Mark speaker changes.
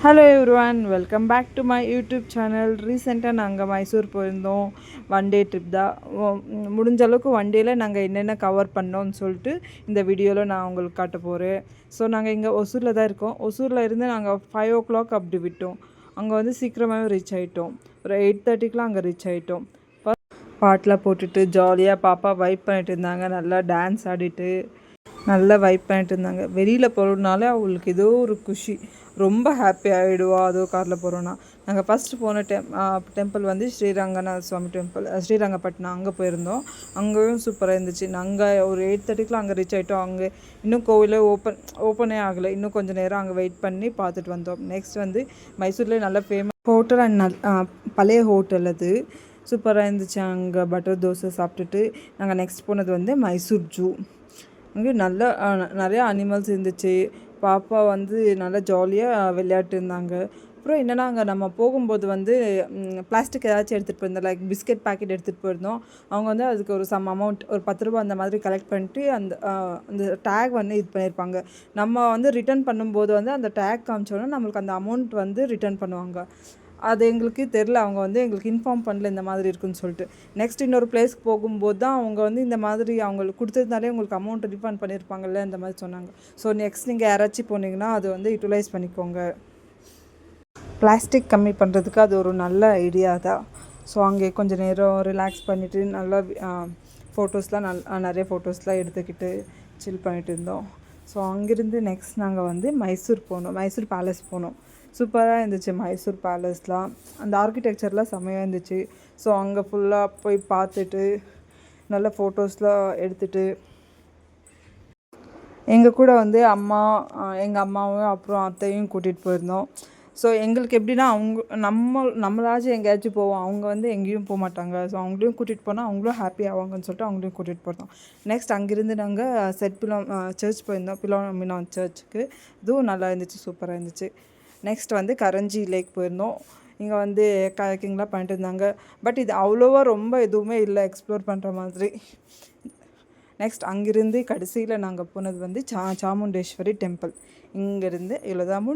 Speaker 1: Hello everyone, welcome back to my YouTube channel. ரீசெண்டாக நாங்கள் மைசூர் போயிருந்தோம். ஒன் டே ட்ரிப் தான். முடிஞ்ச அளவுக்கு ஒன் டேயில் நாங்கள் என்னென்ன கவர் பண்ணோம்னு சொல்லிட்டு இந்த வீடியோவில் நான் உங்களுக்கு காட்ட போகிறேன். ஸோ நாங்கள் இங்கே ஒசூரில் தான் இருக்கோம். ஒசூரில் இருந்து நாங்கள் 5 o'clock அப்படி விட்டோம். அங்கே வந்து சீக்கிரமாகவே ரீச் ஆகிட்டோம். ஒரு 8:30க்குலாம் அங்கே ரீச் ஆகிட்டோம். பாட்டெலாம் போட்டுட்டு ஜாலியாக பாப்பா வைப் பண்ணிட்டு இருந்தாங்க. நல்லா டான்ஸ் ஆடிட்டு நல்லா வைப் பண்ணிட்டு இருந்தாங்க. வெளியில் போகிறதுனால அவங்களுக்கு ஏதோ ஒரு குஷி, ரொம்ப ஹாப்பி ஆகிடுவா அதோ காரில் போகிறோன்னா. நாங்கள் ஃபஸ்ட்டு போன டெம்பிள் வந்து ஸ்ரீரங்கநாத சுவாமி டெம்பிள், ஸ்ரீரங்கப்பட்டினம். அங்கே போயிருந்தோம். அங்கேயும் சூப்பராக இருந்துச்சு. நாங்கள் ஒரு 8:30க்குலாம் அங்கே ரீச் ஆகிட்டோம். அங்கே இன்னும் கோவிலே ஓப்பனே ஆகலை. இன்னும் கொஞ்சம் நேரம் அங்கே வெயிட் பண்ணி பார்த்துட்டு வந்தோம். நெக்ஸ்ட் வந்து மைசூர்லேயே நல்ல ஃபேமஸ் ஹோட்டல் அண்ட் பழைய ஹோட்டல் அது சூப்பராக இருந்துச்சு. அங்கே பட்டர் தோசை சாப்பிட்டுட்டு நாங்கள் நெக்ஸ்ட் போனது வந்து மைசூர் ஜூ. அங்கே நல்ல நிறையா அனிமல்ஸ் இருந்துச்சு. பாப்பா வந்து நல்லா ஜாலியாக விளையாட்டு இருந்தாங்க. அப்புறம் என்னென்னா, அங்கே நம்ம போகும்போது வந்து பிளாஸ்டிக் ஏதாச்சும் எடுத்துகிட்டு போயிருந்தோம், லைக் பிஸ்கெட் பேக்கெட் எடுத்துகிட்டு போயிருந்தோம். அவங்க வந்து அதுக்கு ஒரு சம் அமௌண்ட், ஒரு 10 ரூபா அந்த மாதிரி கலெக்ட் பண்ணிட்டு அந்த டேக் வந்து இது பண்ணியிருப்பாங்க. நம்ம வந்து ரிட்டர்ன் பண்ணும்போது வந்து அந்த டேக் காமிச்சோன்னா நம்மளுக்கு அந்த அமௌண்ட் வந்து ரிட்டர்ன் பண்ணுவாங்க. அது எங்களுக்கு தெரில, அவங்க வந்து எங்களுக்கு இன்ஃபார்ம் பண்ணல இந்த மாதிரி இருக்குன்னு சொல்லிட்டு. நெக்ஸ்ட் இன்னொரு பிளேஸ்க்கு போகும்போது தான் அவங்க வந்து இந்த மாதிரி அவங்களுக்கு கொடுத்ததுனாலே உங்களுக்கு அமௌண்ட் ரீஃபண்ட் பண்ணியிருப்பாங்கல்ல இந்த மாதிரி சொன்னாங்க. ஸோ நெக்ஸ்ட் நீங்கள் யாராச்சும் போனீங்கன்னா அது வந்து யூட்டிலைஸ் பண்ணிக்கோங்க. பிளாஸ்டிக் கம்மி பண்ணுறதுக்கு அது ஒரு நல்ல ஐடியா தான். ஸோ அங்கே கொஞ்சம் நேரம் ரிலாக்ஸ் பண்ணிவிட்டு நல்லா ஃபோட்டோஸ்லாம் நிறைய ஃபோட்டோஸ்லாம் எடுத்துக்கிட்டு சில் பண்ணிகிட்டு இருந்தோம். ஸோ அங்கேருந்து நெக்ஸ்ட் நாங்கள் வந்து மைசூர் போனோம். மைசூர் பேலஸ் போனோம். சூப்பராக இருந்துச்சு மைசூர் பேலஸ்லாம். அந்த ஆர்கிடெக்சர்லாம் செம்மையாக இருந்துச்சு. ஸோ அங்கே ஃபுல்லாக போய் பார்த்துட்டு நல்ல ஃபோட்டோஸ்லாம் எடுத்துகிட்டு எங்கள் கூட வந்து எங்கள் அம்மாவும் அப்புறம் அத்தையும் கூட்டிகிட்டு போயிருந்தோம். ஸோ எங்களுக்கு எப்படின்னா, நம்மளாச்சும் எங்கேயாச்சும் போவோம், அவங்க வந்து எங்கேயும் போக மாட்டாங்க. ஸோ அவங்களையும் கூட்டிகிட்டு போனால் அவங்களும் ஹாப்பி ஆவாங்கன்னு சொல்லிட்டு அவங்களையும் கூட்டிகிட்டு போயிருந்தோம். நெக்ஸ்ட் அங்கேருந்து நாங்கள் சர்ச் போயிருந்தோம், பிலோமினா சர்ச்சுக்கு. இதுவும் நல்லா இருந்துச்சு, சூப்பராக இருந்துச்சு. நெக்ஸ்ட் வந்து கரஞ்சி லேக் போயிருந்தோம். இங்கே வந்து கயாக்கிங்லாம் பண்ணிட்டு இருந்தாங்க. பட் இது அவ்வளோவா ரொம்ப எதுவுமே இல்லை எக்ஸ்ப்ளோர் பண்ணுற மாதிரி. நெக்ஸ்ட் அங்கேருந்து கடைசியில் நாங்கள் போனது வந்து சாமுண்டேஸ்வரி டெம்பிள். இங்கேருந்து இவ்வளோதான்.